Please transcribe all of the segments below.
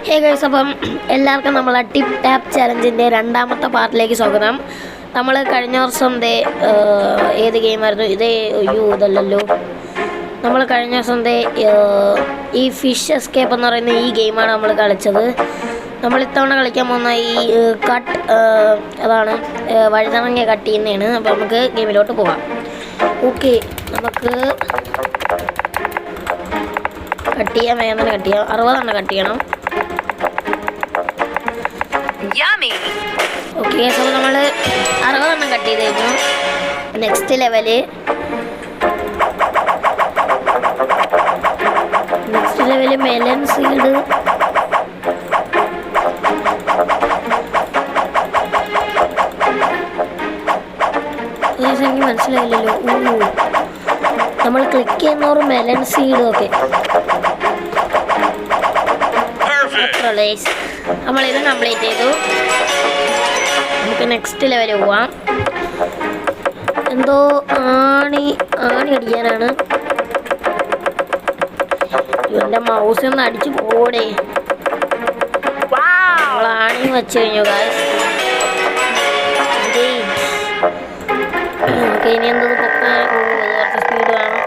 Hey guys, അപ്പം എല്ലാവർക്കും നമ്മളെ ടിപ്പ് ടാപ്പ് ചാലഞ്ചിൻ്റെ രണ്ടാമത്തെ പാർട്ടിലേക്ക് സ്വാഗതം. നമ്മൾ കഴിഞ്ഞ വർഷം ഏത് ഗെയിമായിരുന്നു ഇതല്ലല്ലോ. നമ്മൾ കഴിഞ്ഞ ദിവസം ഈ ഫിഷ് എസ്കേപ്പ് എന്ന് പറയുന്ന ഈ ഗെയിമാണ് നമ്മൾ കളിച്ചത്. നമ്മൾ ഇത്തവണ കളിക്കാൻ പോകുന്ന ഈ അതാണ് വഴുതനങ്ങ കട്ട് ചെയ്യുന്നതാണ്. അപ്പോൾ നമുക്ക് ഗെയിമിലോട്ട് പോകാം. ഓക്കെ, നമുക്ക് കട്ട് ചെയ്യാൻ വേഗം തന്നെ കട്ട് ചെയ്യാം. 60 കട്ട് ചെയ്യണം. ഓക്കെ, അപ്പോൾ നമ്മൾ 60 കട്ട് ചെയ്ത് കഴിഞ്ഞു. Next level melon seed. എനിക്ക് മനസ്സിലായില്ലല്ലോ. നമ്മൾ ക്ലിക്ക് ചെയ്യുന്നവർ മെലൻ സീഡ്. ഓക്കെ, നമ്മളിത് കംപ്ലീറ്റ് ചെയ്തു. നമുക്ക് നെക്സ്റ്റ് ലെവൽ പോവാം. എന്തോ ആണി അടിക്കാനാണ്. ഇവൻ്റെ മൗസ് ഒന്ന് അടിച്ചു പോടേ. നമ്മൾ ആണി വെച്ച് കഴിഞ്ഞു ഗായ്സ്. നമുക്ക് ഇനി എന്തോ പൊക്കാൻ കുറച്ച് സ്പീഡ് വേണം.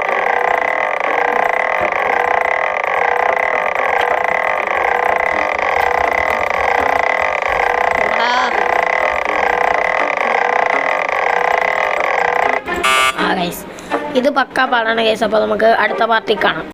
ഇത് പക്കാ പാടാണ് കേസ്. അപ്പോൾ നമുക്ക് അടുത്ത പാർട്ടി കാണാം.